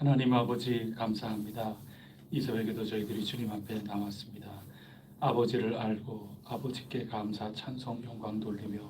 하나님 아버지 감사합니다. 이 새벽에도 저희들이 주님 앞에 나왔습니다. 아버지를 알고 아버지께 감사 찬송 영광 돌리며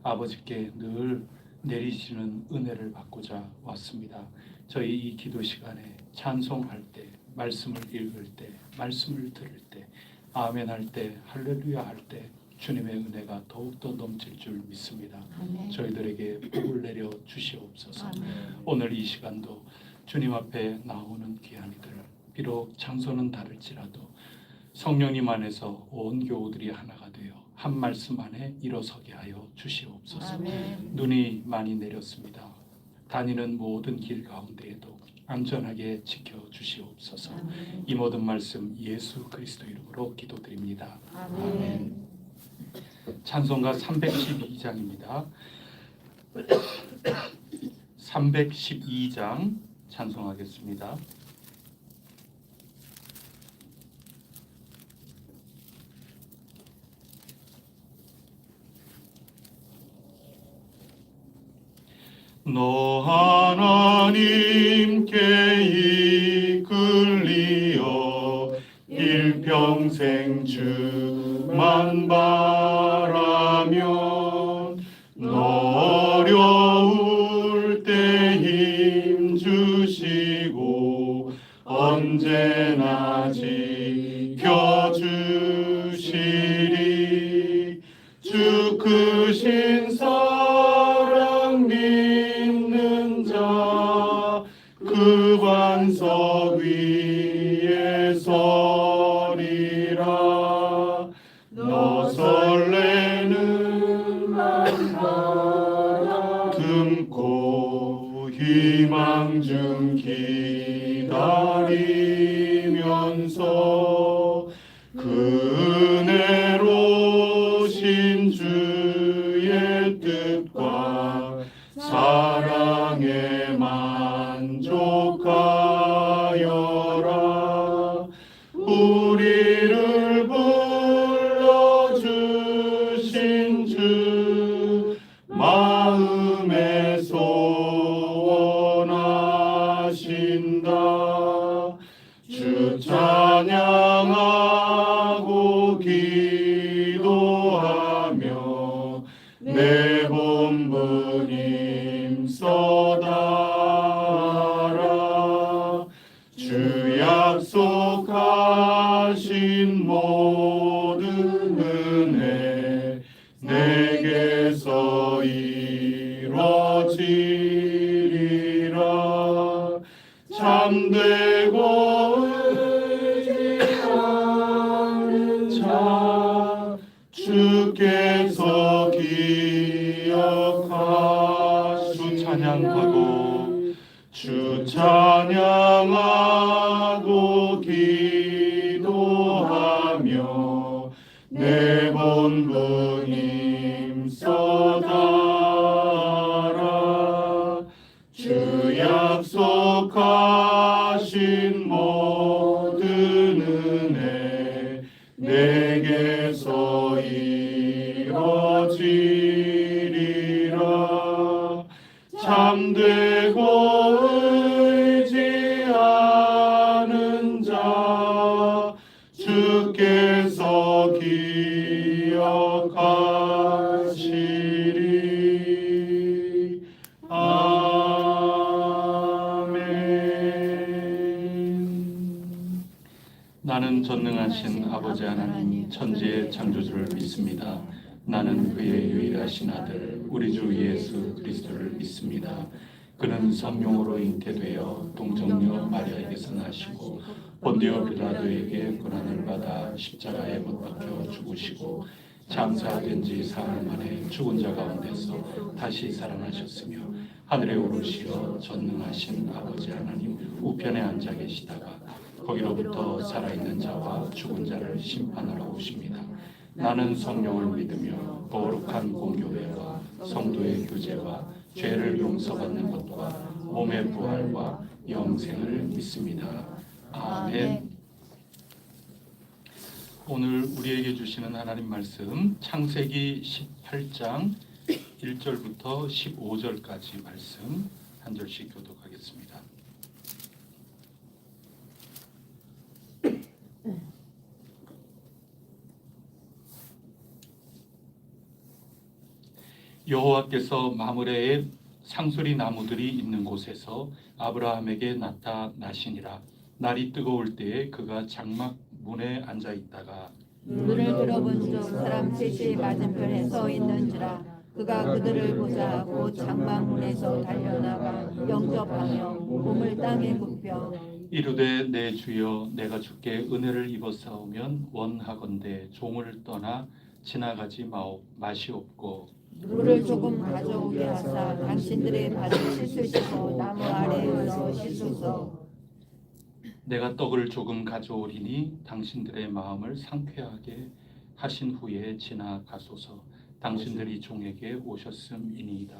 아버지께 늘 내리시는 은혜를 받고자 왔습니다. 저희 이 기도 시간에 찬송할 때, 말씀을 읽을 때, 말씀을 들을 때, 아멘 할 때, 할렐루야 할 때 주님의 은혜가 더욱더 넘칠 줄 믿습니다. 아멘. 저희들에게 복을 내려 주시옵소서. 아멘. 오늘 이 시간도 주님 앞에 나오는 귀한 이들, 비록 장소는 다를지라도 성령님 안에서 온 교우들이 하나가 되어 한 말씀 안에 일어서게 하여 주시옵소서. 아멘. 눈이 많이 내렸습니다. 다니는 모든 길 가운데에도 안전하게 지켜 주시옵소서. 아멘. 이 모든 말씀 예수 그리스도 이름으로 기도드립니다. 아멘. 찬송가 312장입니다. 312장 찬송하겠습니다. 너 하나님께 이끌리어 일평생 주만 바라면 너 어려울 때 힘 주시고 언제나 지켜주시리. 주 크신 사랑 믿는 자 그 반석 위에 서리라. 너 설레는 맘 품고 희망 중 기다리면서 그 은혜로 신 주의 뜻과 사랑에 만족하여라. 우리를 불러주신 주 마음에 소원하신다. 주 찬양하고 기도하며 내 본분 힘써다라. 주 약속하신 모든 은혜 내게서 이뤄지리라. 참되고 의지하는 자 주께서 기억하시니. 주 찬양하고 기도하며 내 본분 힘써다라. 주 약속하신 모든 은혜 내게서 이뤄지리라. 참되고 의지하는 자 주께서 기억하시리. 아멘. 나는 전능하신 아버지 하나님 천지의 창조주를 믿습니다. 나는 그의 유일하신 아들 우리 주 예수 그리스도를 믿습니다. 그는 성령으로 잉태되어 동정녀 마리아에게서 나시고 본디오 빌라도에게 고난을 받아 십자가에 못 박혀 죽으시고 장사된 지 사흘 만에 죽은 자 가운데서 다시 살아나셨으며 하늘에 오르시어 전능하신 아버지 하나님 우편에 앉아 계시다가 거기로부터 살아있는 자와 죽은 자를 심판하러 오십니다. 나는 성령을 믿으며 거룩한 공교회와 성도의 교제와 죄를 용서받는 것과 몸의 부활과 영생을 믿습니다. 아멘. 오늘 우리에게 주시는 하나님 말씀 창세기 18장 1절부터 15절까지 말씀 한 절씩 교독하겠습니다. 여호와께서 마므레의 상수리 나무들이 있는 곳에서 아브라함에게 나타나시니라. 날이 뜨거울 때에 그가 장막 문에 앉아 있다가 눈을 들어본 중 사람 셋이 맞은편에 서 있는지라. 그가 그들을 보자 곧 장막문에서 달려나가 영접하며 몸을 땅에 굽혀 이르되 내 주여 내가 주께 은혜를 입었사오면 원하건대 종을 떠나 지나가지 마시옵고 물을 조금 가져오게 하사 당신들의 발을 씻으시고 나무 아래에서 씻으소. 내가 떡을 조금 가져오리니 당신들의 마음을 상쾌하게 하신 후에 지나가소서. 당신들이 종에게 오셨음이니이다.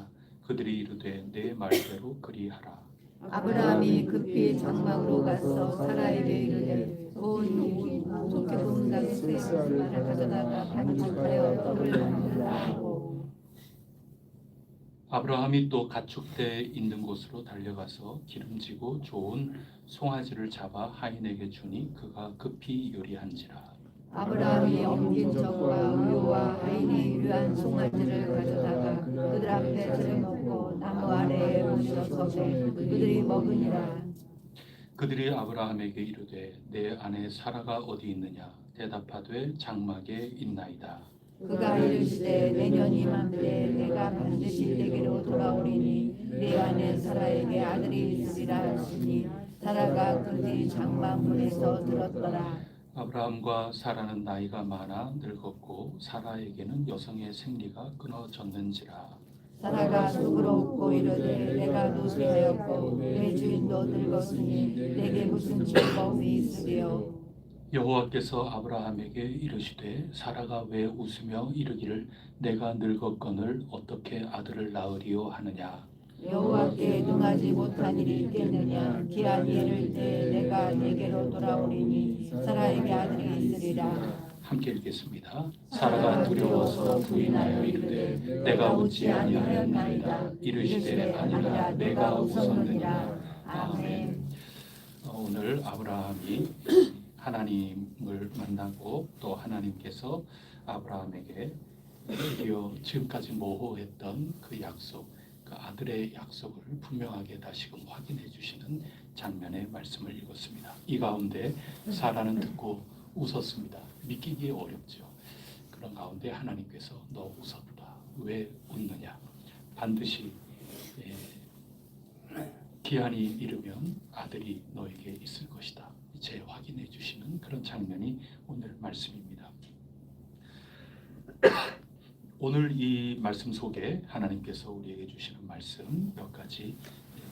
그들이 이르되 내 말대로 그리하라. 아브라함이 급히 장막으로 가서 사라에게 이르되 온 좋게 본 당시에 말을 가져다가 반죽하여 떡을 만들라 하고 아브라함이 또 가축대 있는 곳으로 달려가서 기름지고 좋은 송아지를 잡아 하인에게 주니 그가 급히 요리한지라. 아브라함이 엉킨 적과 우유와 하인이 유한 송아지를 가져다가 그들 앞에 들여놓고 나무 아래에 모셔서되 그들이 먹으니라. 그들이 아브라함에게 이르되 내 아내 사라가 어디 있느냐 대답하되 장막에 있나이다. 그가 이르시되 내년 이맘때 내가 반드시 내게로 돌아오리니 내 아내 사라에게 아들이 있으리라 하시니 사라가 그 뒤 장막문에서 들었더라. 아브라함과 사라는 나이가 많아 늙었고 사라에게는 여성의 생리가 끊어졌는지라. 사라가 속으로 웃고 이르되 내가 노쇠하였고 내 주인도 늙었으니 내게 무슨 즐거움이 있으리요. 여호와께서 아브라함에게 이르시되 사라가 왜 웃으며 이르기를 내가 늙었거늘 어떻게 아들을 낳으리요 하느냐. 여호와께 능하지 못한 일이 있겠느냐. 기한이 이를 때 내가 내게로 돌아오리니 사라에게 아들이 있으리라. 함께 읽겠습니다. 사라가 두려워서 부인하여 이르되 내가 웃지 아니하였나이다. 이르시되 아니라 내가 웃었느니라. 아멘. 오늘 아브라함이 하나님을 만나고 또 하나님께서 아브라함에게 드디어 지금까지 모호했던 그 약속, 그 아들의 약속을 분명하게 다시금 확인해 주시는 장면의 말씀을 읽었습니다. 이 가운데 사라는 듣고 웃었습니다. 믿기기 어렵죠. 그런 가운데 하나님께서 너 웃었다. 왜 웃느냐? 반드시 기한이 이르면 아들이 너에게 있을 것이다. 재확인해 주시는 그런 장면이 오늘 말씀입니다. 오늘 이 말씀 속에 하나님께서 우리에게 주시는 말씀 몇 가지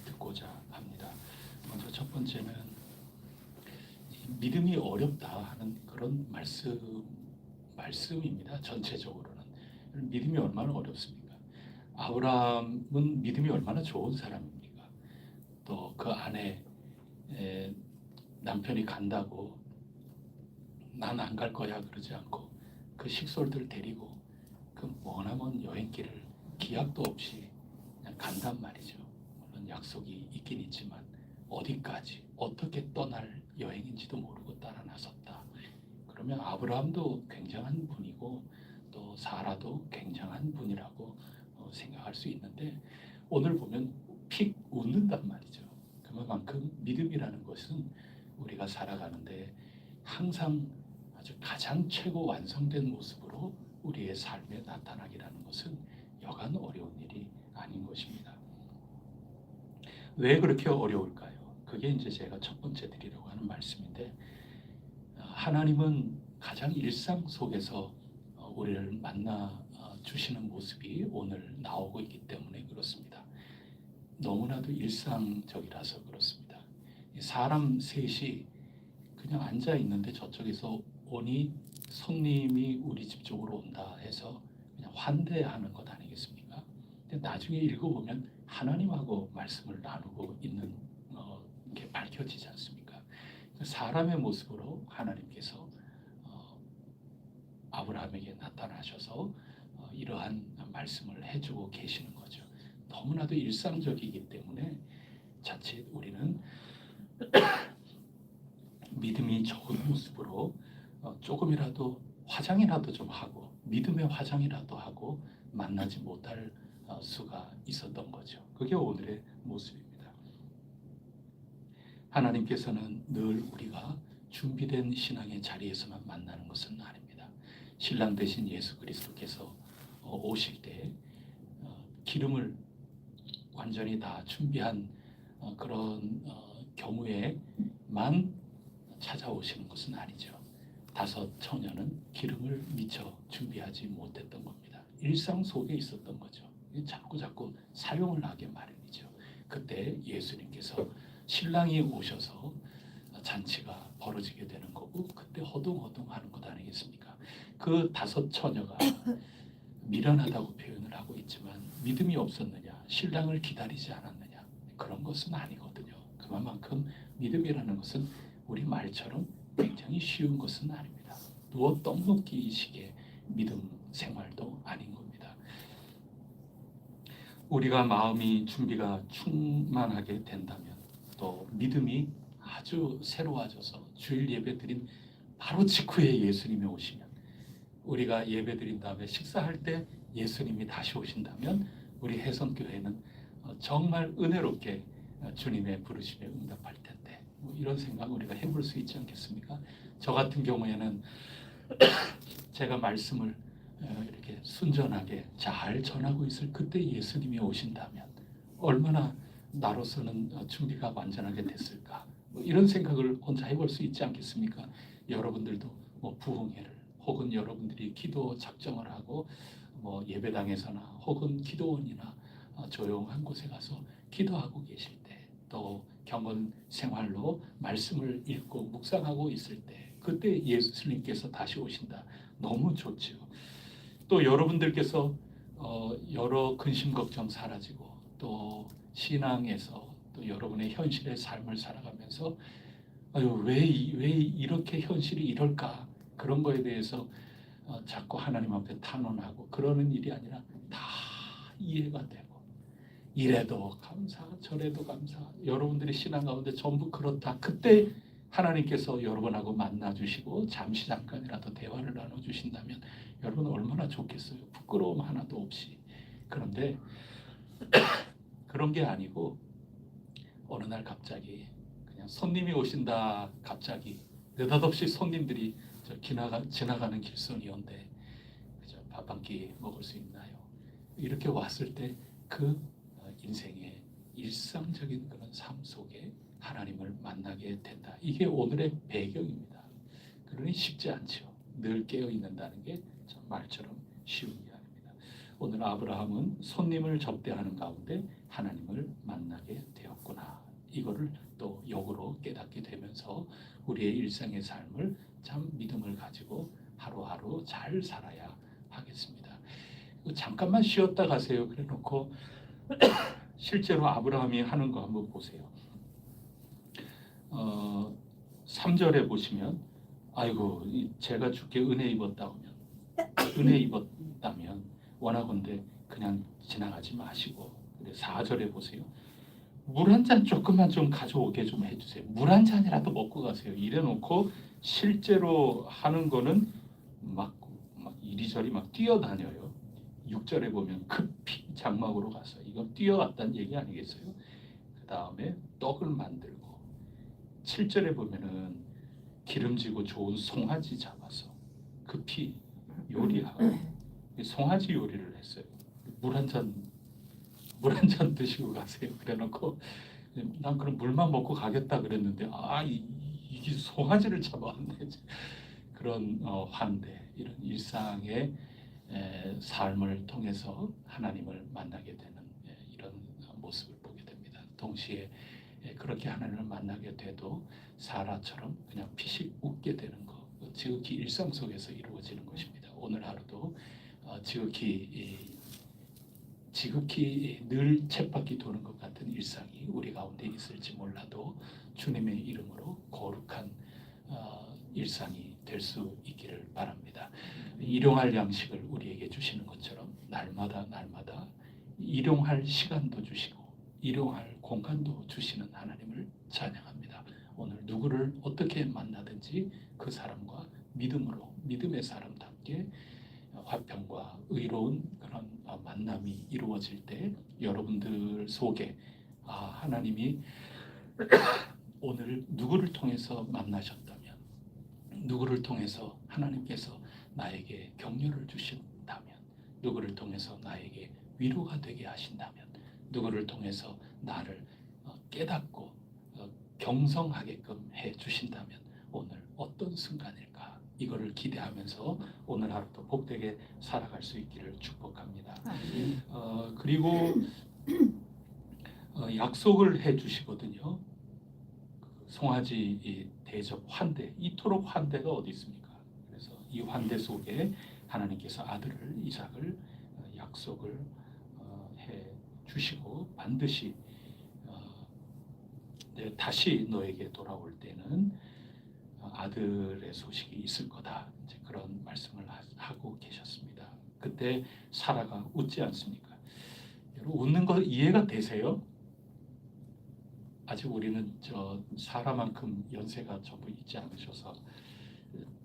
듣고자 합니다. 먼저 첫 번째는 믿음이 어렵다 하는 그런 말씀입니다. 전체적으로는 믿음이 얼마나 어렵습니까? 아브라함은 믿음이 얼마나 좋은 사람입니까? 또 그 안에 남편이 간다고 난 안 갈 거야 그러지 않고 그 식솔들 데리고 그 머나먼 여행길을 기약도 없이 그냥 간단 말이죠. 물론 약속이 있긴 있지만 어디까지 어떻게 떠날 여행인지도 모르고 따라 나섰다. 그러면 아브라함도 굉장한 분이고 또 사라도 굉장한 분이라고 생각할 수 있는데 오늘 보면 픽 웃는단 말이죠. 그만큼 믿음이라는 것은 우리가 살아가는데 항상 아주 가장 최고 완성된 모습으로 우리의 삶에 나타나기라는 것은 여간 어려운 일이 아닌 것입니다. 왜 그렇게 어려울까요? 그게 이제 제가 첫 번째 드리려고 하는 말씀인데 하나님은 가장 일상 속에서 우리를 만나 주시는 모습이 오늘 나오고 있기 때문에 그렇습니다. 너무나도 일상적이라서 그렇습니다. 사람 셋이 그냥 앉아 있는데 저쪽에서 오니 손님이 우리 집 쪽으로 온다 해서 그냥 환대하는 것 아니겠습니까? 근데 나중에 읽어보면 하나님하고 말씀을 나누고 있는 게 밝혀지지 않습니까? 사람의 모습으로 하나님께서 아브라함에게 나타나셔서 이러한 말씀을 해주고 계시는 거죠. 너무나도 일상적이기 때문에 자칫 우리는 믿음이 적은 모습으로 조금이라도 화장이라도 좀 하고 믿음의 화장이라도 하고 만나지 못할 수가 있었던 거죠. 그게 오늘의 모습입니다. 하나님께서는 늘 우리가 준비된 신앙의 자리에서만 만나는 것은 아닙니다. 신랑 되신 예수 그리스도께서 오실 때 기름을 완전히 다 준비한 그런 경우에만 찾아오시는 것은 아니죠. 5 처녀는 기름을 미처 준비하지 못했던 겁니다. 일상 속에 있었던 거죠. 자꾸 사용을 하게 마련이죠. 그때 예수님께서 신랑이 오셔서 잔치가 벌어지게 되는 거고, 그때 허둥허둥하는 것 아니겠습니까? 그 5 처녀가 미련하다고 표현을 하고 있지만 믿음이 없었느냐, 신랑을 기다리지 않았느냐, 그런 것은 아니거든요. 그만큼 믿음이라는 것은 우리 말처럼 굉장히 쉬운 것은 아닙니다. 누워 떡 먹기 식의 믿음 생활도 아닌 겁니다. 우리가 마음이 준비가 충만하게 된다면, 또 믿음이 아주 새로워져서 주일 예배 드린 바로 직후에 예수님이 오시면, 우리가 예배 드린 다음에 식사할 때 예수님이 다시 오신다면 우리 해성교회는 정말 은혜롭게 주님의 부르심에 응답할 텐데, 이런 생각 우리가 해볼 수 있지 않겠습니까? 저 같은 경우에는 제가 말씀을 이렇게 순전하게 잘 전하고 있을 그때 예수님이 오신다면 얼마나 나로서는 준비가 완전하게 됐을까, 이런 생각을 혼자 해볼 수 있지 않겠습니까? 여러분들도 부흥회를, 혹은 여러분들이 기도 작정을 하고 예배당에서나 혹은 기도원이나 조용한 곳에 가서 기도하고 계실 때, 또 경건 생활로 말씀을 읽고 묵상하고 있을 때, 그때 예수님께서 다시 오신다. 너무 좋죠. 또 여러분들께서 여러 근심 걱정 사라지고, 또 신앙에서 또 여러분의 현실의 삶을 살아가면서 왜 이렇게 현실이 이럴까, 그런 거에 대해서 자꾸 하나님 앞에 탄원하고 그러는 일이 아니라 다 이해가 되고, 이래도 감사 저래도 감사, 여러분들의 신앙 가운데 전부 그렇다. 그때 하나님께서 여러분하고 만나주시고 잠깐이라도 대화를 나눠주신다면 여러분 얼마나 좋겠어요. 부끄러움 하나도 없이. 그런데 그런 게 아니고 어느 날 갑자기 그냥 손님이 오신다, 갑자기 느닷없이 손님들이 지나가는 길손이온데 밥 한 끼 먹을 수 있나요? 이렇게 왔을 때 그 인생의 일상적인 그런 삶 속에 하나님을 만나게 된다. 이게 오늘의 배경입니다. 그러니 쉽지 않죠. 늘 깨어 있는다는 게 참 말처럼 쉬운 게 아닙니다. 오늘 아브라함은 손님을 접대하는 가운데 하나님을 만나게 되었구나. 이거를 또 역으로 깨닫게 되면서 우리의 일상의 삶을 참 믿음을 가지고 하루하루 잘 살아야 하겠습니다. 잠깐만 쉬었다 가세요. 그래 놓고 실제로 아브라함이 하는 거 한번 보세요. 3절에 보시면, 아이고 제가 주께 은혜 입었다면 원하건대 그냥 지나가지 마시고. 4절에 보세요. 물 한 잔 조금만 좀 가져오게 좀 해주세요. 물 한 잔이라도 먹고 가세요. 이래 놓고 실제로 하는 거는 막 이리저리 막 뛰어다녀요. 6절에 보면 급히 장막으로 가서, 이건 뛰어갔다는 얘기 아니겠어요? 그 다음에 떡을 만들고, 7절에 보면은 기름지고 좋은 송아지 잡아서 급히 요리하고, 송아지 요리를 했어요. 물 한 잔 드시고 가세요. 그래 놓고 난 그럼 물만 먹고 가겠다 그랬는데, 이게 송아지를 잡아왔네. 그런 환대, 이런 일상의 삶을 통해서 하나님을 만나게 되는 이런 모습을 보게 됩니다. 동시에 그렇게 하나님을 만나게 돼도 사라처럼 그냥 피식 웃게 되는 것, 지극히 일상 속에서 이루어지는 것입니다. 오늘 하루도 지극히 늘 쳇바퀴 도는 것 같은 일상이 우리 가운데 있을지 몰라도 주님의 이름으로 거룩한 일상이 될 수 있기를 바랍니다. 일용할 양식을 우리에게 주시는 것처럼 날마다 일용할 시간도 주시고 일용할 공간도 주시는 하나님을 찬양합니다. 오늘 누구를 어떻게 만나든지 그 사람과 믿음의 사람답게 화평과 의로운 그런 만남이 이루어질 때 여러분들 속에 하나님이 오늘 누구를 통해서 만나셨다면, 누구를 통해서 하나님께서 나에게 격려를 주신다면, 누구를 통해서 나에게 위로가 되게 하신다면, 누구를 통해서 나를 깨닫고 경성하게끔 해 주신다면 오늘 어떤 순간일까? 이거를 기대하면서 오늘 하루도 복되게 살아갈 수 있기를 축복합니다. 그리고 약속을 해 주시거든요. 송아지 이 대접 환대, 이토록 환대가 어디 있습니까? 그래서 이 환대 속에 하나님께서 아들을 이삭을 약속을 해 주시고 반드시 다시 너에게 돌아올 때는 아들의 소식이 있을 거다. 이제 그런 말씀을 하고 계셨습니다. 그때 사라가 웃지 않습니까? 여러분 웃는 거 이해가 되세요? 아직 우리는 사라만큼 연세가 전부 있지 않으셔서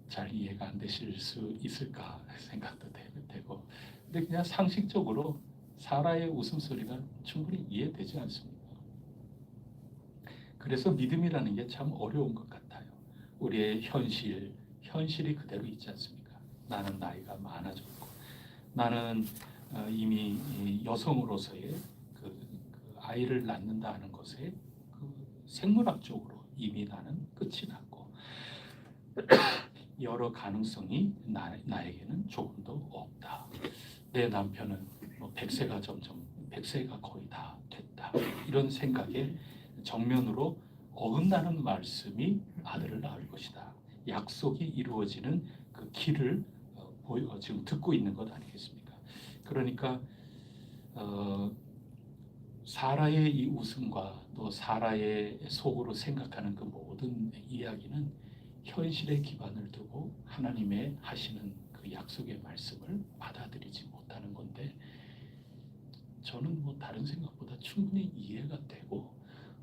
잘 이해가 안 되실 수 있을까 생각도 되고, 근데 그냥 상식적으로 사라의 웃음소리가 충분히 이해되지 않습니다. 그래서 믿음이라는 게 참 어려운 것 같아요. 우리의 현실이 그대로 있지 않습니까? 나는 나이가 많아졌고, 나는 이미 여성으로서의 그 아이를 낳는다 하는 것에 생물학적으로 이미 나는 끝이 났고 여러 가능성이 나에게는 조금도 없다. 내 남편은 100세가 거의 다 됐다. 이런 생각에 정면으로 어긋나는 말씀이 아들을 낳을 것이다. 약속이 이루어지는 그 길을 지금 듣고 있는 것 아니겠습니까? 그러니까 사라의 이 웃음과 또 사라의 속으로 생각하는 그 모든 이야기는 현실에 기반을 두고 하나님의 하시는 그 약속의 말씀을 받아들이지 못하는 건데, 저는 다른 생각보다 충분히 이해가 되고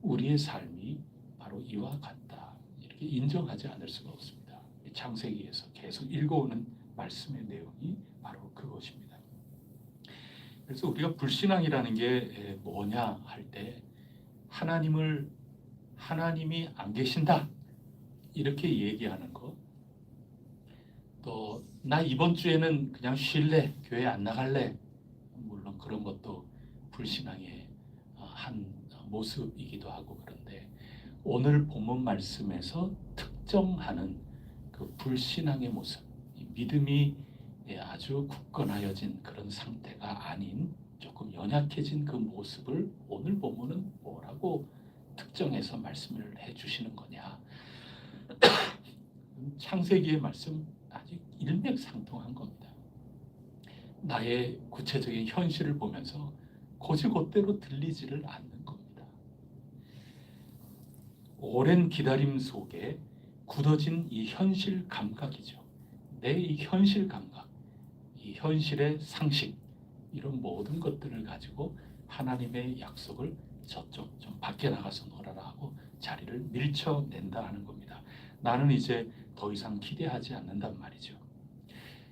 우리의 삶이 바로 이와 같다, 이렇게 인정하지 않을 수가 없습니다. 창세기에서 계속 읽어오는 말씀의 내용이 바로 그것입니다. 그래서 우리가 불신앙이라는 게 뭐냐 할 때, 하나님이 안 계신다 이렇게 얘기하는 것, 또 나 이번 주에는 그냥 쉴래, 교회 안 나갈래, 물론 그런 것도 불신앙의 한 모습이기도 하고, 그런데 오늘 본문 말씀에서 특정하는 그 불신앙의 모습, 믿음이 아주 굳건하여진 그런 상태가 아닌 조금 연약해진 그 모습을 오늘 본문은 뭐라고 특정해서 말씀을 해주시는 거냐? 창세기의 말씀 아주 일맥상통한 겁니다. 나의 구체적인 현실을 보면서 곧이곧대로 들리지를 않는 겁니다. 오랜 기다림 속에 굳어진 이 현실 감각이죠. 내 이 현실 감각, 이 현실의 상식, 이런 모든 것들을 가지고 하나님의 약속을 저쪽 좀 밖에 나가서 놀아라 하고 자리를 밀쳐낸다 하는 겁니다. 나는 이제 더 이상 기대하지 않는단 말이죠.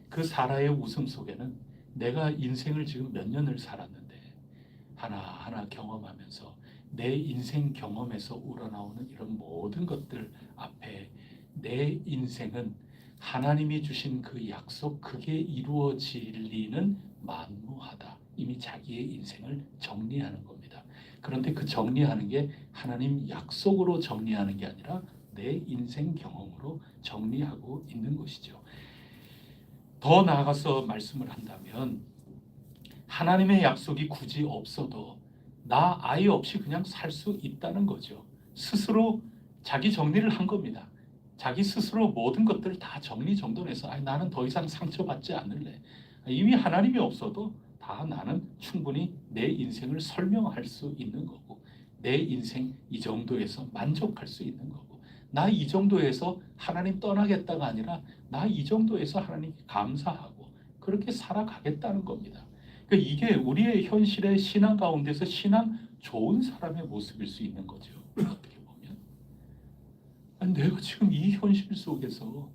그 사라의 웃음 속에는 내가 인생을 지금 몇 년을 살았는데 하나하나 경험하면서 내 인생 경험에서 우러나오는 이런 모든 것들 앞에 내 인생은 하나님이 주신 그 약속, 그게 이루어질 리는 만무하다. 이미 자기의 인생을 정리하는 겁니다. 그런데 그 정리하는 게 하나님 약속으로 정리하는 게 아니라 내 인생 경험으로 정리하고 있는 것이죠. 더 나아가서 말씀을 한다면 하나님의 약속이 굳이 없어도 나 아이 없이 그냥 살 수 있다는 거죠. 스스로 자기 정리를 한 겁니다. 자기 스스로 모든 것들을 다 정리정돈해서 나는 더 이상 상처받지 않을래. 이미 하나님이 없어도 다 나는 충분히 내 인생을 설명할 수 있는 거고, 내 인생 이 정도에서 만족할 수 있는 거고, 나 이 정도에서 하나님 떠나겠다가 아니라 나 이 정도에서 하나님께 감사하고 그렇게 살아가겠다는 겁니다. 그러니까 이게 우리의 현실의 신앙 가운데서 신앙 좋은 사람의 모습일 수 있는 거죠. 어떻게 보면 내가 지금 이 현실 속에서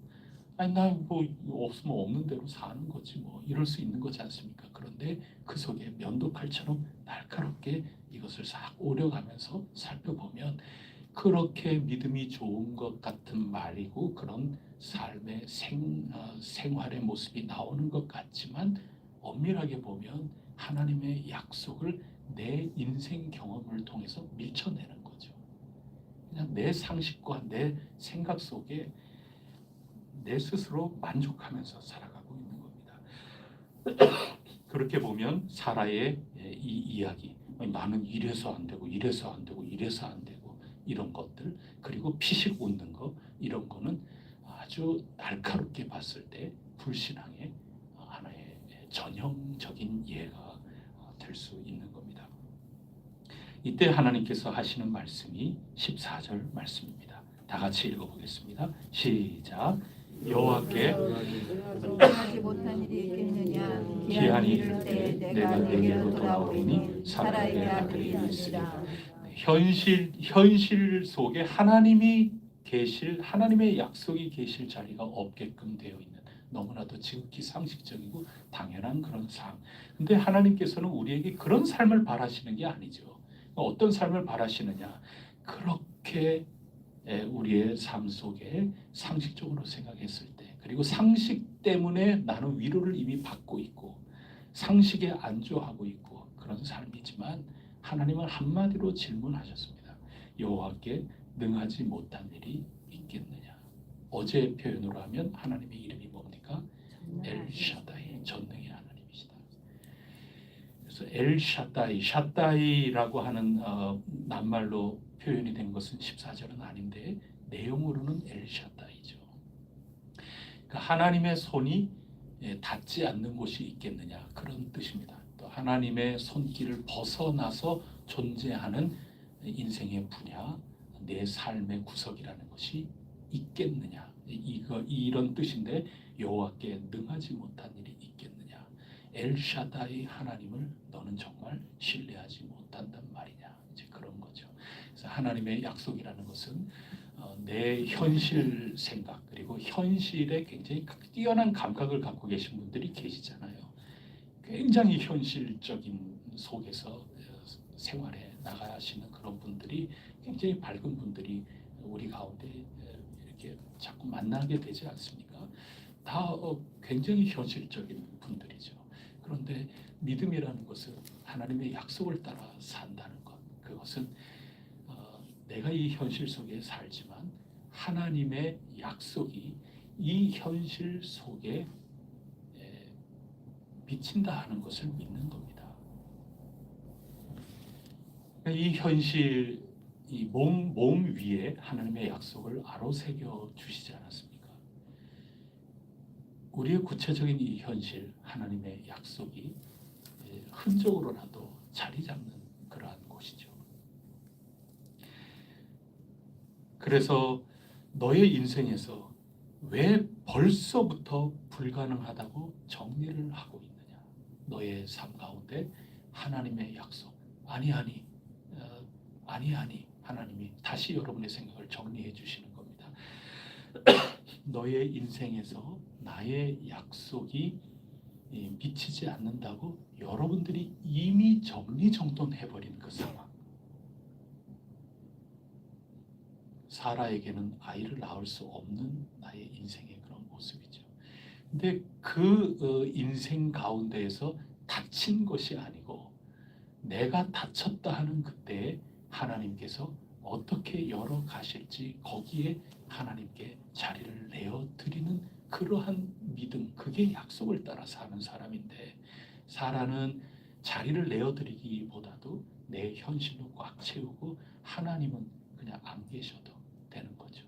아니 나 뭐 없으면 없는 대로 사는 거지 뭐 이럴 수 있는 거지 않습니까? 그런데 그 속에 면도칼처럼 날카롭게 이것을 싹 오려가면서 살펴보면 그렇게 믿음이 좋은 것 같은 말이고 그런 삶의 생활의 모습이 나오는 것 같지만 엄밀하게 보면 하나님의 약속을 내 인생 경험을 통해서 밀쳐내는 거죠. 그냥 내 상식과 내 생각 속에 내 스스로 만족하면서 살아가고 있는 겁니다. 그렇게 보면 사라의 이 이야기, 나는 이래서 안 되고 이래서 안 되고 이래서 안 되고 이런 것들, 그리고 피식 웃는 거, 이런 거는 아주 날카롭게 봤을 때 불신앙의 하나의 전형적인 예가 될 수 있는 겁니다. 이때 하나님께서 하시는 말씀이 14절 말씀입니다. 다 같이 읽어보겠습니다. 시작. 여호와께 하지 못한 일이 있겠느냐. 기한이 이를 때 내가 내게로 돌아오리니 사라에게 아들이 있으리라. 현실 속에 하나님이 계실, 하나님의 약속이 계실 자리가 없게끔 되어 있는 너무나도 지극히 상식적이고 당연한 그런 삶. 근데 하나님께서는 우리에게 그런 삶을 바라시는 게 아니죠. 어떤 삶을 바라시느냐? 그렇게 우리의 삶 속에 상식적으로 생각했을 때, 그리고 상식 때문에 나는 위로를 이미 받고 있고 상식에 안주하고 있고 그런 삶이지만 하나님은 한마디로 질문하셨습니다. 여호와께 능하지 못한 일이 있겠느냐? 어제 표현으로 하면 하나님의 이름이 뭡니까? 엘샤다이, 전능의 하나님이시다. 그래서 엘샤다이, 샤다이라고 하는 낱말로 표현이 된 것은 14절은 아닌데 내용으로는 엘샤다이죠. 그러니까 하나님의 손이 닿지 않는 곳이 있겠느냐, 그런 뜻입니다. 또 하나님의 손길을 벗어나서 존재하는 인생의 분야, 내 삶의 구석이라는 것이 있겠느냐, 이런 뜻인데 여호와께 능하지 못한 일이 있겠느냐, 엘샤다이 하나님을 너는 정말 신뢰하지 못한단 말이냐, 이제 그런 거죠. 그래서 하나님의 약속이라는 것은 내 현실 생각, 그리고 현실에 굉장히 뛰어난 감각을 갖고 계신 분들이 계시잖아요. 굉장히 현실적인 속에서 생활에 나가시는 그런 분들이, 굉장히 밝은 분들이 우리 가운데 이렇게 자꾸 만나게 되지 않습니까? 다 굉장히 현실적인 분들이죠. 그런데 믿음이라는 것은 하나님의 약속을 따라 산다는 것, 그것은 내가 이 현실 속에 살지만 하나님의 약속이 이 현실 속에 비친다 하는 것을 믿는 겁니다. 이 현실, 이 몸 위에 하나님의 약속을 아로새겨 주시지 않았습니까? 우리의 구체적인 이 현실, 하나님의 약속이 흔적으로라도 자리 잡는 그러한 곳이죠. 그래서 너의 인생에서 왜 벌써부터 불가능하다고 정리를 하고 있느냐? 너의 삶 가운데 하나님의 약속, 아니 하나님이 다시 여러분의 생각을 정리해 주시는 겁니다. 너의 인생에서 나의 약속이 미치지 않는다고 여러분들이 이미 정리정돈해버린 그 상황, 사라에게는 아이를 낳을 수 없는 나의 인생의 그런 모습이죠. 근데 그 인생 가운데에서 다친 것이 아니고 내가 다쳤다 하는 그때에 하나님께서 어떻게 열어가실지 거기에 하나님께 자리를 내어드리는 그러한 믿음, 그게 약속을 따라 사는 사람인데, 사라는 자리를 내어드리기보다도 내 현실로 꽉 채우고 하나님은 그냥 안 계셔도 되는 거죠.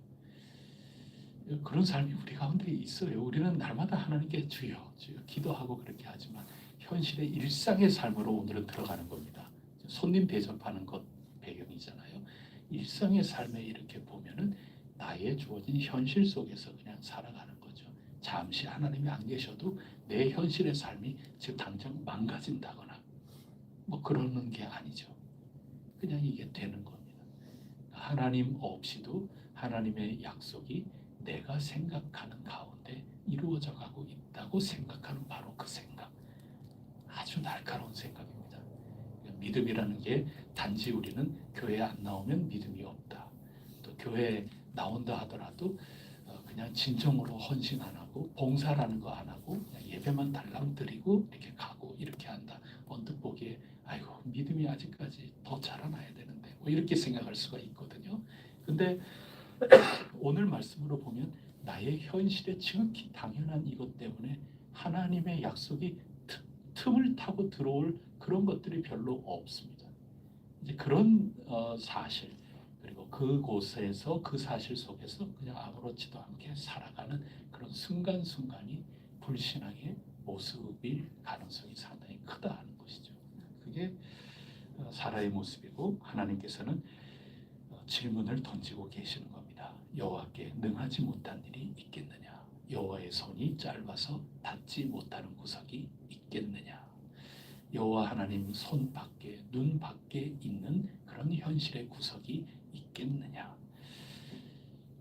그런 삶이 우리 가운데 있어요. 우리는 날마다 하나님께 주여 기도하고 그렇게 하지만 현실의 일상의 삶으로 오늘은 들어가는 겁니다. 손님 대접하는 것 배경이잖아요. 일상의 삶에 이렇게 보면은 나의 주어진 현실 속에서 그냥 살아가는 거죠. 잠시 하나님이 안 계셔도 내 현실의 삶이 지금 당장 망가진다거나 뭐 그러는 게 아니죠. 그냥 이게 되는 겁니다. 하나님 없이도 하나님의 약속이 내가 생각하는 가운데 이루어져 가고 있다고 생각하는 바로 그 생각, 아주 날카로운 생각입니다. 믿음이라는 게 단지 우리는 교회에 안 나오면 믿음이 없다, 또 교회에 나온다 하더라도 그냥 진정으로 헌신 안 하고 봉사라는 거 안 하고 그냥 예배만 달랑 드리고 이렇게 가고 이렇게 한다, 언뜻 보기에 아이고 믿음이 아직까지 더 자라나야 되는데 뭐 이렇게 생각할 수가 있거든요. 근데 오늘 말씀으로 보면 나의 현실에 지극히 당연한 이것 때문에 하나님의 약속이 틈을 타고 들어올 그런 것들이 별로 없습니다. 이제 그런 사실, 그리고 그곳에서 그 사실 속에서 그냥 아무렇지도 않게 살아가는 그런 순간순간이 불신앙의 모습일 가능성이 상당히 크다 하는 것이죠. 그게 사라의 모습이고, 하나님께서는 질문을 던지고 계시는 겁니다. 여호와께 능하지 못한 일이 있겠느냐? 여호와의 손이 짧아서 닿지 못하는 구석이 있겠느냐? 여호와 하나님 손 밖에, 눈 밖에 있는 그런 현실의 구석이 있겠느냐?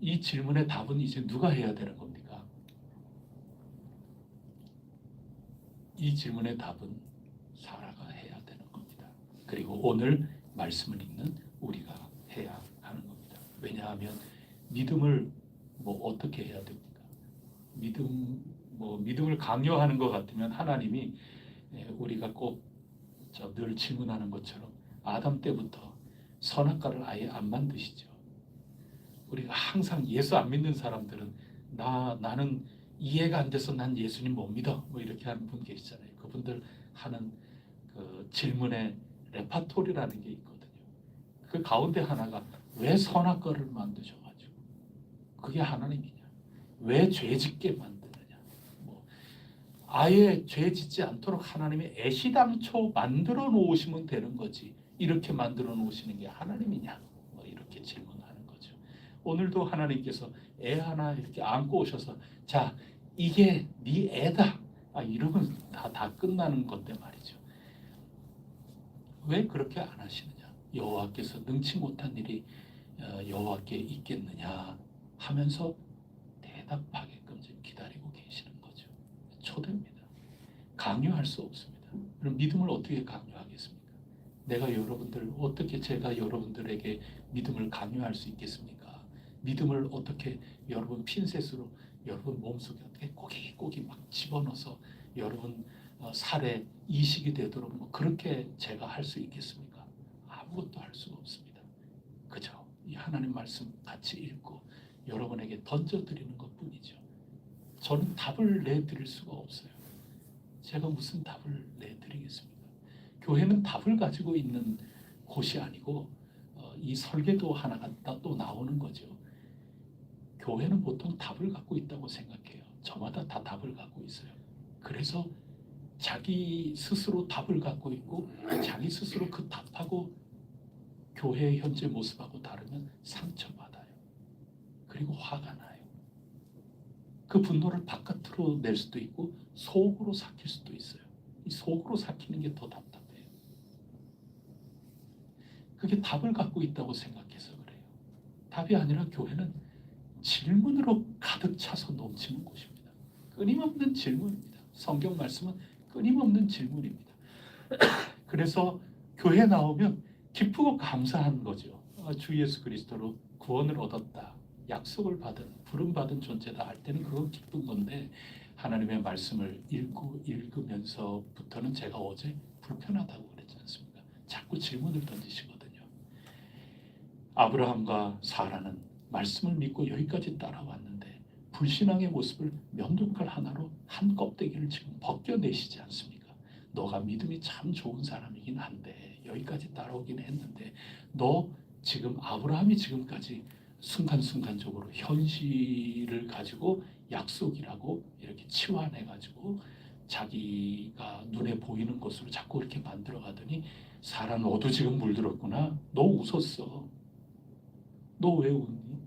이 질문의 답은 이제 누가 해야 되는 겁니까? 이 질문의 답은 사라가 해야 되는 겁니다. 그리고 오늘 말씀을 읽는 우리가 해야 하는 겁니다. 왜냐하면 믿음을 어떻게 해야 됩니까? 믿음을 강요하는 것 같으면 하나님이 우리가 꼭 늘 질문하는 것처럼 아담 때부터 선악과를 아예 안 만드시죠. 우리가 항상 예수 안 믿는 사람들은 나는 이해가 안 돼서 난 예수님 못 믿어 뭐 이렇게 하는 분 계시잖아요. 그분들 하는 그 질문의 레파토리라는 게 있거든요. 그 가운데 하나가 왜 선악과를 만드셔가지고 그게 하나님이냐? 왜 죄짓게 만드느냐? 아예 죄 짓지 않도록 하나님이 애시당초 만들어 놓으시면 되는 거지. 이렇게 만들어 놓으시는 게 하나님이냐? 이렇게 질문하는 거죠. 오늘도 하나님께서 애 하나 이렇게 안고 오셔서 자, 이게 네 애다. 이러면 다 끝나는 건데 말이죠. 왜 그렇게 안 하시느냐? 여호와께서 능치 못한 일이 여호와께 있겠느냐 하면서 대답하게끔 지금 기다리고 계시는 거죠. 초대입니다. 강요할 수 없습니다. 그럼 믿음을 어떻게 강요하겠습니까? 제가 여러분들에게 믿음을 강요할 수 있겠습니까? 믿음을 어떻게 여러분 핀셋으로 여러분 몸속에 어떻게 꼬깃꼬깃 막 집어넣어서 여러분 살에 이식이 되도록 그렇게 제가 할 수 있겠습니까? 아무것도 할 수가 없습니다. 그저 이 하나님 말씀 같이 읽고 여러분에게 던져드리는 것뿐이죠. 저는 답을 내드릴 수가 없어요. 제가 무슨 답을 내드리겠습니까? 교회는 답을 가지고 있는 곳이 아니고 이 설계도 하나가 또 나오는 거죠. 교회는 보통 답을 갖고 있다고 생각해요. 저마다 다 답을 갖고 있어요. 그래서 자기 스스로 답을 갖고 있고 자기 스스로 그 답하고 교회의 현재 모습하고 다르면 상처받아요. 그리고 화가 나요. 그 분노를 바깥으로 낼 수도 있고 속으로 삭힐 수도 있어요. 이 속으로 삭히는 게 더 답답해요. 그게 답을 갖고 있다고 생각해서 그래요. 답이 아니라 교회는 질문으로 가득 차서 넘치는 곳입니다. 끊임없는 질문입니다. 성경 말씀은 끊임없는 질문입니다. 그래서 교회 나오면 기쁘고 감사하는 거죠. 주 예수 그리스도로 구원을 얻었다. 약속을 받은, 부름받은 존재다 할 때는 그건 기쁜 건데 하나님의 말씀을 읽으면서부터는 제가 어제 불편하다고 그랬지 않습니까? 자꾸 질문을 던지시거든요. 아브라함과 사라는 말씀을 믿고 여기까지 따라왔는데 불신앙의 모습을 면도칼 하나로 한 껍데기를 지금 벗겨내시지 않습니까? 너가 믿음이 참 좋은 사람이긴 한데 여기까지 따라오긴 했는데 너 지금 아브라함이 지금까지 순간순간적으로 현실을 가지고 약속이라고 이렇게 치환해가지고 자기가 눈에 보이는 것으로 자꾸 이렇게 만들어가더니 사라 너도 지금 물들었구나. 너 웃었어. 너 왜 웃니?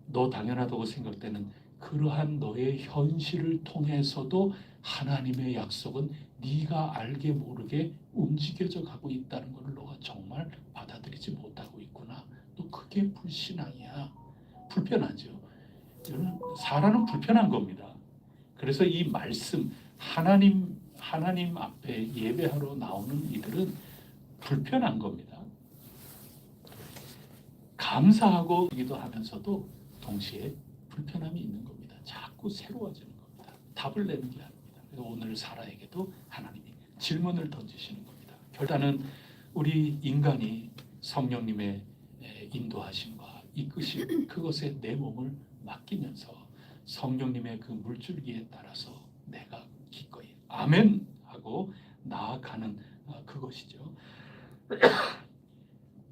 너 당연하다고 생각되는 그러한 너의 현실을 통해서도 하나님의 약속은 네가 알게 모르게 움직여져 가고 있다는 것을 너가 정말 받아들이지 못하고 있구나. 또 그게 불신앙이야. 불편하죠. 여러분, 사라는 불편한 겁니다. 그래서 이 말씀 하나님 앞에 예배하러 나오는 이들은 불편한 겁니다. 감사하고 기도 하면서도 동시에 불편함이 있는 겁니다. 자꾸 새로워지는 겁니다. 답을 내는 게 아닙니다. 그래서 오늘 사라에게도 하나님이 질문을 던지시는 겁니다. 결단은 우리 인간이 성령님의 인도하심과 이끄심 그것에 내 몸을 맡기면서 성령님의 그 물줄기에 따라서 내가 기꺼이 아멘 하고 나아가는 그것이죠.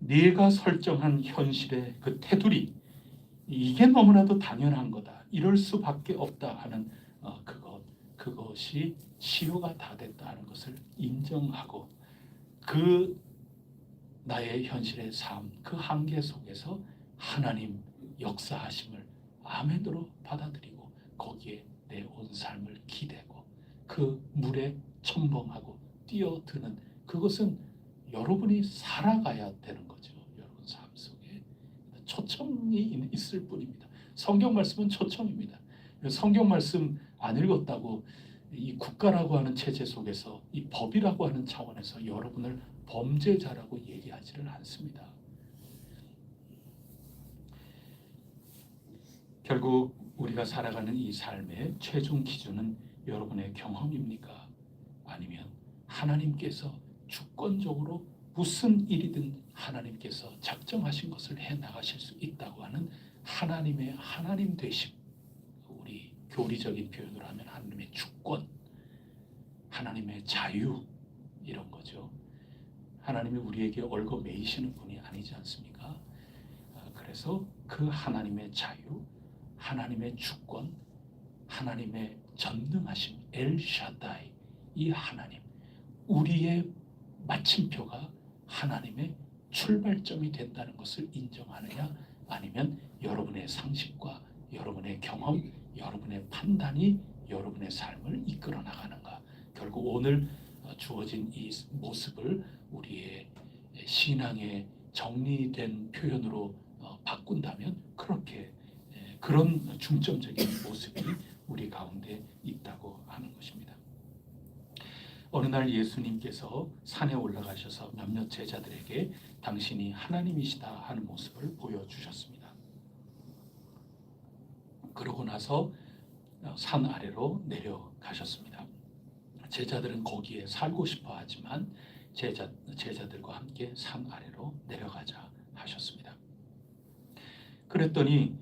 네가 설정한 현실의 그 테두리 이게 너무나도 당연한 거다. 이럴 수밖에 없다 하는 그것이 치유가 다 됐다 하는 것을 인정하고 그 나의 현실의 삶, 그 한계 속에서 하나님 역사하심을 아멘으로 받아들이고 거기에 내 온 삶을 기대고 그 물에 첨벙하고 뛰어드는 그것은 여러분이 살아가야 되는 거죠. 여러분 삶 속에 초청이 있을 뿐입니다. 성경 말씀은 초청입니다. 성경 말씀 안 읽었다고 이 국가라고 하는 체제 속에서 이 법이라고 하는 차원에서 여러분을 범죄자라고 얘기하지를 않습니다. 결국 우리가 살아가는 이 삶의 최종 기준은 여러분의 경험입니까? 아니면 하나님께서 주권적으로 무슨 일이든 하나님께서 작정하신 것을 해나가실 수 있다고 하는 하나님의 하나님 되심, 우리 교리적인 표현으로 하면 하나님의 주권, 하나님의 자유 이런 거죠. 하나님이 우리에게 얽어매이시는 분이 아니지 않습니까? 그래서 그 하나님의 자유, 하나님의 주권, 하나님의 전능하심, 엘샤다이, 이 하나님, 우리의 마침표가 하나님의 출발점이 된다는 것을 인정하느냐, 아니면 여러분의 상식과 여러분의 경험, 여러분의 판단이 여러분의 삶을 이끌어 나가는가. 결국 오늘 주어진 이 모습을 우리의 신앙의 정리된 표현으로 바꾼다면 그렇게 그런 중점적인 모습이 우리 가운데 있다고 하는 것입니다. 어느 날 예수님께서 산에 올라가셔서 몇몇 제자들에게 당신이 하나님이시다 하는 모습을 보여주셨습니다. 그러고 나서 산 아래로 내려가셨습니다. 제자들은 거기에 살고 싶어 하지만 제자들과 함께 산 아래로 내려가자 하셨습니다. 그랬더니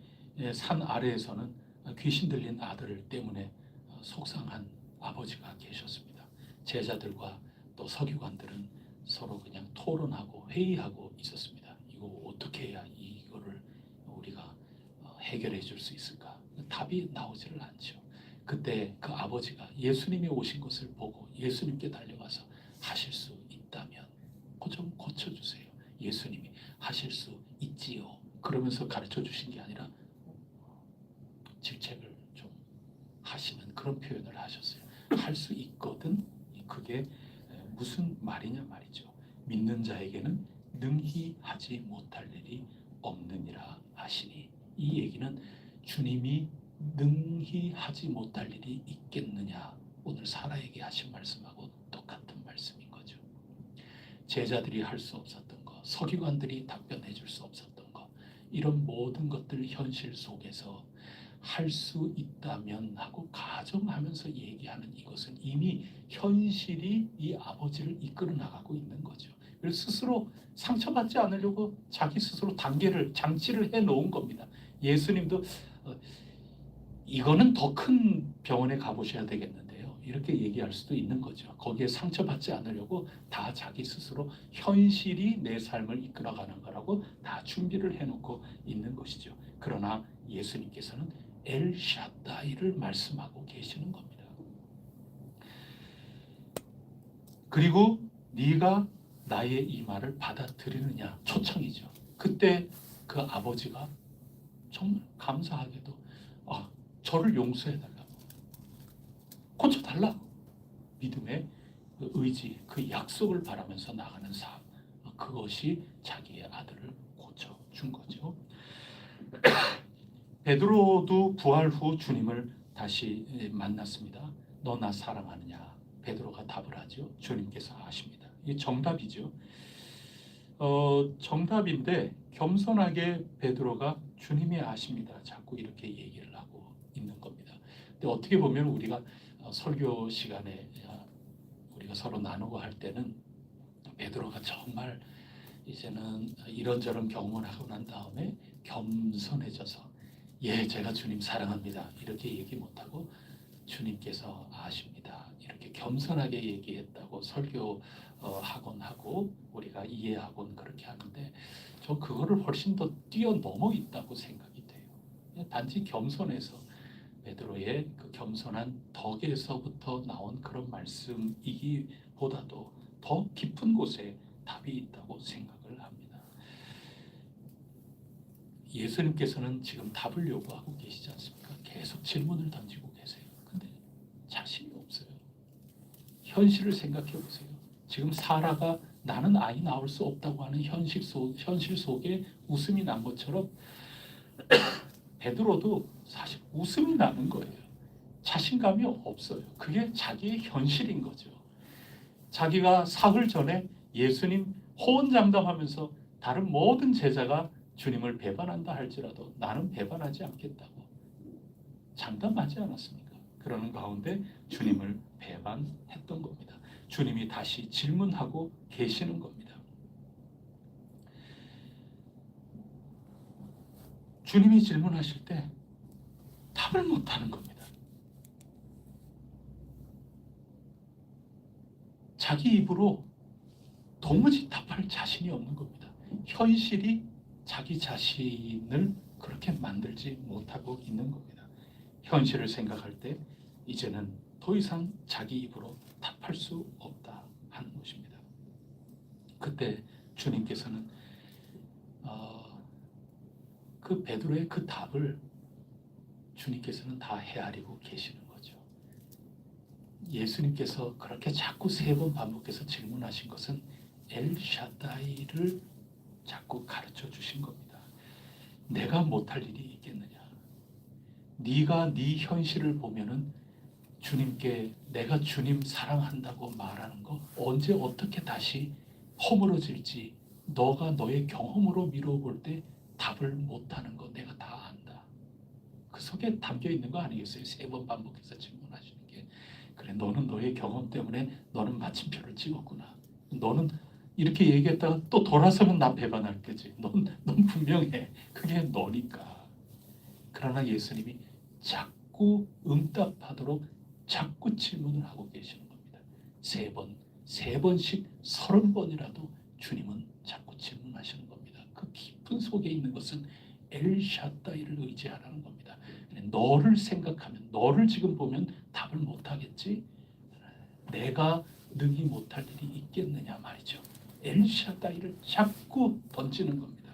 산 아래에서는 귀신 들린 아들 때문에 속상한 아버지가 계셨습니다. 제자들과 또 서기관들은 서로 그냥 토론하고 회의하고 있었습니다. 이거 어떻게 해야 이거를 우리가 해결해 줄 수 있을까? 답이 나오지를 않죠. 그때 그 아버지가 예수님이 오신 것을 보고 예수님께 달려가서 하실 수 있다면 좀 고쳐주세요. 예수님이 하실 수 있지요. 그러면서 가르쳐 주신 게 아니라 질책을 좀 하시는 그런 표현을 하셨어요. 할 수 있거든. 그게 무슨 말이냐 말이죠. 믿는 자에게는 능히 하지 못할 일이 없느니라 하시니, 이 얘기는 주님이 능히 하지 못할 일이 있겠느냐, 오늘 사라에게 하신 말씀하고 똑같은 말씀인 거죠. 제자들이 할 수 없었던 것, 서기관들이 답변해 줄 수 없었던 것, 이런 모든 것들 현실 속에서 할 수 있다면 하고 가정하면서 얘기하는 이것은 이미 현실이 이 아버지를 이끌어 나가고 있는 거죠. 그래서 스스로 상처받지 않으려고 자기 스스로 장치를 해놓은 겁니다. 예수님도 이거는 더 큰 병원에 가보셔야 되겠는데요, 이렇게 얘기할 수도 있는 거죠. 거기에 상처받지 않으려고 다 자기 스스로 현실이 내 삶을 이끌어가는 거라고 다 준비를 해놓고 있는 것이죠. 그러나 예수님께서는 엘샤다이를 말씀하고 계시는 겁니다. 그리고 네가 나의 이 말을 받아들이느냐, 초청이죠. 그때 그 아버지가 정말 감사하게도 저를 용서해달라고, 고쳐달라고, 믿음의 그 의지, 그 약속을 바라면서 나가는 삶, 그것이 자기의 아들을 고쳐준 거죠. 베드로도 부활 후 주님을 다시 만났습니다. 너 나 사랑하느냐? 베드로가 답을 하죠. 주님께서 아십니다. 이게 정답이죠. 정답인데 겸손하게 베드로가 주님이 아십니다. 자꾸 이렇게 얘기를 하고 있는 겁니다. 근데 어떻게 보면 우리가 설교 시간에 우리가 서로 나누고 할 때는 베드로가 정말 이제는 이런저런 경험을 하고 난 다음에 겸손해져서 예, 제가 주님 사랑합니다. 이렇게 얘기 못하고 주님께서 아십니다. 이렇게 겸손하게 얘기했다고 설교 학원 하고 우리가 이해하곤 그렇게 하는데 저 그거를 훨씬 더 뛰어넘어 있다고 생각이 돼요. 단지 겸손해서 베드로의 그 겸손한 덕에서부터 나온 그런 말씀이기보다도 더 깊은 곳에 답이 있다고 생각을 합니다. 예수님께서는 지금 답을 요구하고 계시지 않습니까? 계속 질문을 던지고 계세요. 근데 자신이 없어요. 현실을 생각해 보세요. 지금 사라가 나는 아이 낳을 수 없다고 하는 현실 속에 웃음이 난 것처럼 베드로도 사실 웃음이 나는 거예요. 자신감이 없어요. 그게 자기의 현실인 거죠. 자기가 사흘 전에 예수님 호언장담하면서 다른 모든 제자가 주님을 배반한다 할지라도 나는 배반하지 않겠다고 장담하지 않았습니까? 그러는 가운데 주님을 배반했던 겁니다. 주님이 다시 질문하고 계시는 겁니다. 주님이 질문하실 때 답을 못하는 겁니다. 자기 입으로 도무지 답할 자신이 없는 겁니다. 현실이 자기 자신을 그렇게 만들지 못하고 있는 겁니다. 현실을 생각할 때 이제는 더 이상 자기 입으로 답할 수 없다 하는 것입니다. 그때 주님께서는 그 베드로의 그 답을 주님께서는 다 헤아리고 계시는 거죠. 예수님께서 그렇게 자꾸 3번 반복해서 질문하신 것은 엘샤다이를 자꾸 가르쳐 주신 겁니다. 내가 못할 일이 있겠느냐? 네가 네 현실을 보면은 주님께 내가 주님 사랑한다고 말하는 거 언제 어떻게 다시 허물어질지 너가 너의 경험으로 미뤄볼 때 답을 못하는 거 내가 다 안다. 그 속에 담겨 있는 거 아니겠어요? 3번 반복해서 질문하시는 게. 그래, 너는 너의 경험 때문에 너는 마침표를 찍었구나. 너는 이렇게 얘기했다가 또 돌아서면 나 배반할 거지. 넌 분명해. 그게 너니까. 그러나 예수님이 자꾸 응답하도록 자꾸 질문을 하고 계시는 겁니다. 3번, 3번씩 30번이라도 주님은 자꾸 질문하시는 겁니다. 그 깊은 속에 있는 것은 엘샤다이를 의지하라는 겁니다. 너를 생각하면, 너를 지금 보면 답을 못하겠지? 내가 능히 못할 일이 있겠느냐 말이죠. 엘샤다이를 자꾸 던지는 겁니다.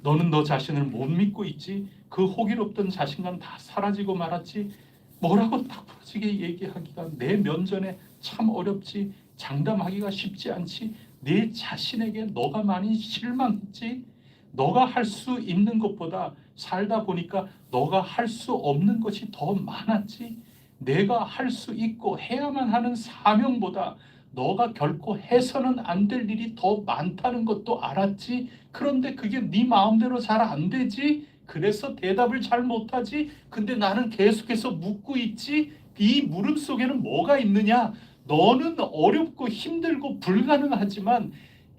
너는 너 자신을 못 믿고 있지? 그 호기롭던 자신감 다 사라지고 말았지? 뭐라고 딱 부러지게 얘기하기가 내 면전에 참 어렵지? 장담하기가 쉽지 않지? 내 자신에게 너가 많이 실망했지? 너가 할 수 있는 것보다 살다 보니까 너가 할 수 없는 것이 더 많았지? 내가 할 수 있고 해야만 하는 사명보다 너가 결코 해서는 안 될 일이 더 많다는 것도 알았지? 그런데 그게 네 마음대로 잘 안 되지? 그래서 대답을 잘 못하지? 근데 나는 계속해서 묻고 있지? 이 물음 속에는 뭐가 있느냐? 너는 어렵고 힘들고 불가능하지만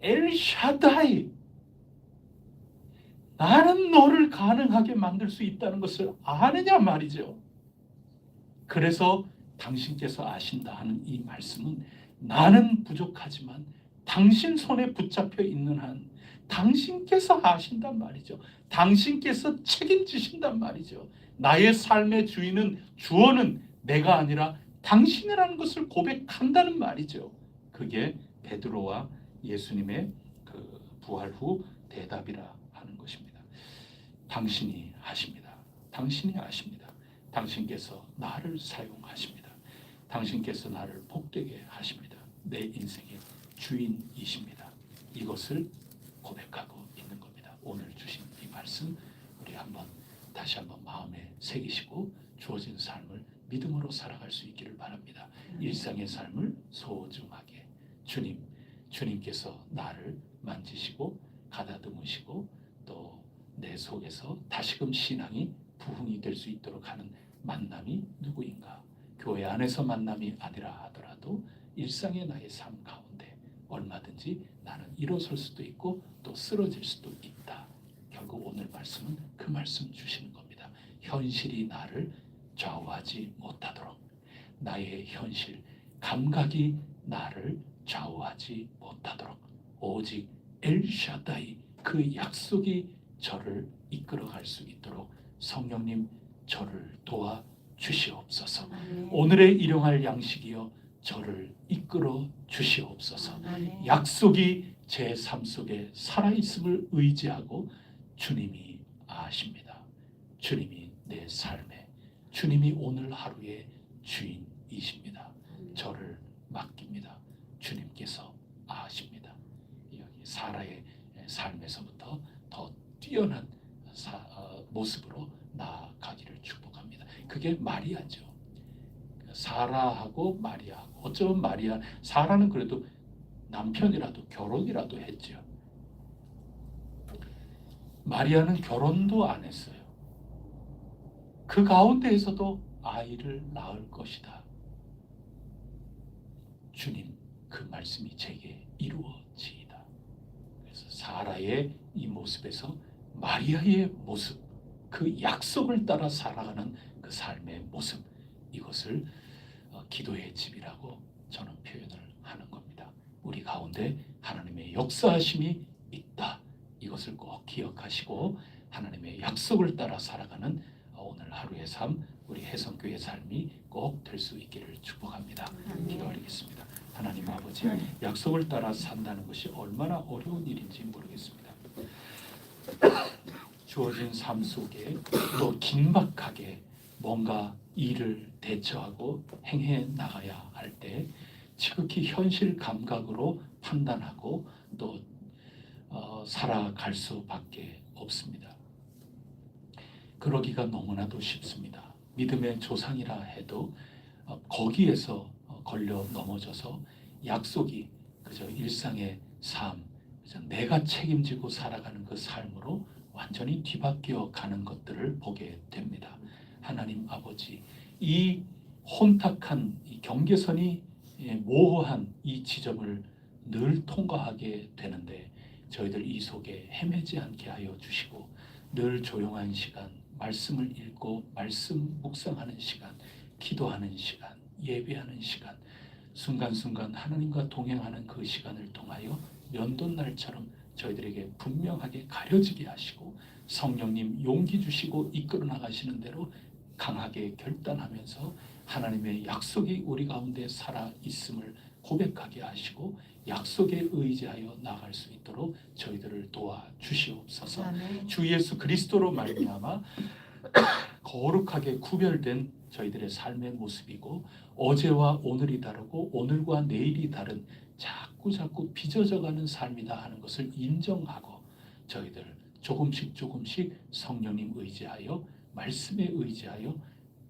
엘샤다이, 나는 너를 가능하게 만들 수 있다는 것을 아느냐 말이죠. 그래서 당신께서 아신다 하는 이 말씀은 나는 부족하지만 당신 손에 붙잡혀 있는 한 당신께서 아신단 말이죠. 당신께서 책임지신단 말이죠. 나의 삶의 주인은 주어는 내가 아니라 당신이라는 것을 고백한다는 말이죠. 그게 베드로와 예수님의 그 부활 후 대답이라 하는 것입니다. 당신이 아십니다. 당신이 아십니다. 당신께서 나를 사용하십니다. 당신께서 나를 복되게 하십니다. 내 인생의 주인이십니다. 이것을 고백하고 있는 겁니다. 오늘 주신 이 말씀 우리 다시 한번 마음에 새기시고 주어진 삶을 믿음으로 살아갈 수 있기를 바랍니다. 일상의 삶을 소중하게 주님께서 나를 만지시고 가다듬으시고 또 내 속에서 다시금 신앙이 부흥이 될 수 있도록 하는 만남이 누구인가? 교회 안에서 만남이 아니라 하더라도 일상의 나의 삶 가운데 얼마든지 나는 일어설 수도 있고 또 쓰러질 수도 있다. 결국 오늘 말씀은 그 말씀 주시는 겁니다. 현실이 나를 좌우하지 못하도록, 나의 현실, 감각이 나를 좌우하지 못하도록 오직 엘샤다이 그 약속이 저를 이끌어갈 수 있도록 성령님 저를 도와 주시옵소서. 오늘의 일용할 양식이여 저를 이끌어 주시옵소서. 약속이 제 삶 속에 살아있음을 의지하고 주님이 아십니다. 주님이 내 삶에, 주님이 오늘 하루의 주인이십니다. 저를 맡깁니다. 주님께서 아십니다. 여기 사라의 삶에서부터 더 뛰어난 모습으로 나아가기를 축복합니다. 그게 마리아죠. 사라하고 마리아하고, 어쩌면 사라는 그래도 남편이라도 결혼이라도 했죠. 마리아는 결혼도 안 했어요. 그 가운데에서도 아이를 낳을 것이다. 주님, 그 말씀이 제게 이루어지이다. 그래서 사라의 이 모습에서 마리아의 모습, 그 약속을 따라 살아가는 그 삶의 모습, 이것을 기도의 집이라고 저는 표현을 하는 겁니다. 우리 가운데 하나님의 역사하심이 있다. 이것을 꼭 기억하시고 하나님의 약속을 따라 살아가는 오늘 하루의 삶, 우리 혜성교회 삶이 꼭 될 수 있기를 축복합니다. 기도드리겠습니다. 하나님 아버지, 약속을 따라 산다는 것이 얼마나 어려운 일인지 모르겠습니다. 주어진 삶 속에 또 긴박하게 뭔가 일을 대처하고 행해 나가야 할 때 지극히 현실 감각으로 판단하고 또 살아갈 수밖에 없습니다. 그러기가 너무나도 쉽습니다. 믿음의 조상이라 해도 거기에서 걸려 넘어져서 약속이 그저 일상의 삶, 그저 내가 책임지고 살아가는 그 삶으로 완전히 뒤바뀌어 가는 것들을 보게 됩니다. 하나님 아버지, 이 혼탁한 이 경계선이 모호한 이 지점을 늘 통과하게 되는데 저희들 이 속에 헤매지 않게 하여 주시고 늘 조용한 시간, 말씀을 읽고 말씀 묵상하는 시간, 기도하는 시간, 예배하는 시간, 순간순간 하나님과 동행하는 그 시간을 통하여 연돈날처럼 저희들에게 분명하게 가려지게 하시고 성령님 용기 주시고 이끌어 나가시는 대로 강하게 결단하면서 하나님의 약속이 우리 가운데 살아 있음을 고백하게 하시고 약속에 의지하여 나갈 수 있도록 저희들을 도와 주시옵소서. 아멘. 주 예수 그리스도로 말미암아 거룩하게 구별된 저희들의 삶의 모습이고 어제와 오늘이 다르고 오늘과 내일이 다른 자꾸 빚어져가는 삶이다 하는 것을 인정하고 저희들 조금씩 성령님 의지하여 말씀에 의지하여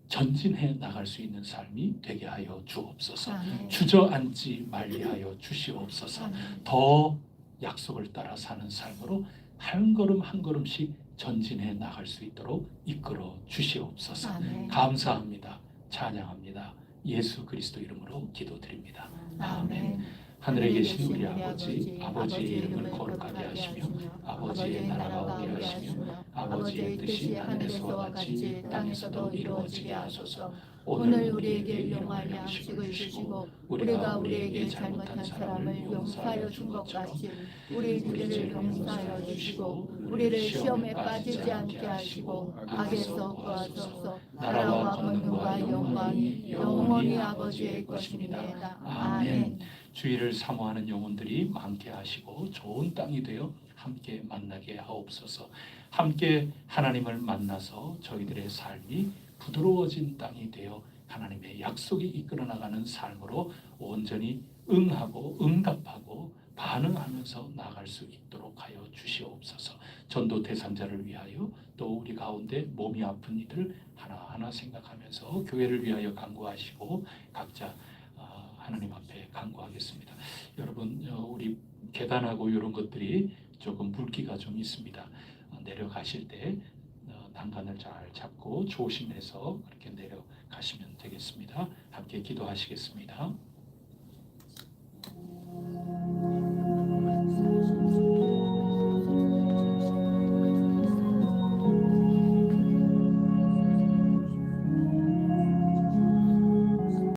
전진해 나갈 수 있는 삶이 되게 하여 주옵소서. 아멘. 주저앉지 말게 하여 주시옵소서. 아멘. 더 약속을 따라 사는 삶으로 한 걸음 한 걸음씩 전진해 나갈 수 있도록 이끌어 주시옵소서. 아멘. 감사합니다. 찬양합니다. 예수 그리스도 이름으로 기도드립니다. 아멘. 하늘에 계신 우리 아버지, 아버지의 이름을 거룩하게 하시며 아버지의 나라가 오게 하시며 아버지의 뜻이 하늘에서와 같이 땅에서도 이루어지게 하소서. 오늘 우리에게 일용할 양식을 주시고 우리가 우리에게 잘못한 사람을 용서하여 준 것 같이 우리 죄를 용서하여 주시고 우리를 시험에 빠지지 않게 하시고 악에서 구하소서. 나라와 권능과 영광이 영원히 아버지의 것입니다. 아멘. 주의를 사모하는 영혼들이 많게 하시고 좋은 땅이 되어 함께 만나게 하옵소서. 함께 하나님을 만나서 저희들의 삶이 부드러워진 땅이 되어 하나님의 약속이 이끌어 나가는 삶으로 온전히 응하고 응답하고 반응하면서 나아갈 수 있도록 하여 주시옵소서. 전도 대상자를 위하여 또 우리 가운데 몸이 아픈 이들 하나하나 생각하면서 교회를 위하여 간구하시고 각자 하나님 앞에 간구하겠습니다. 여러분 우리 계단하고 이런 것들이 조금 물기가 좀 있습니다. 내려가실 때 난간을 잘 잡고 조심해서 그렇게 내려가시면 되겠습니다. 함께 기도하시겠습니다.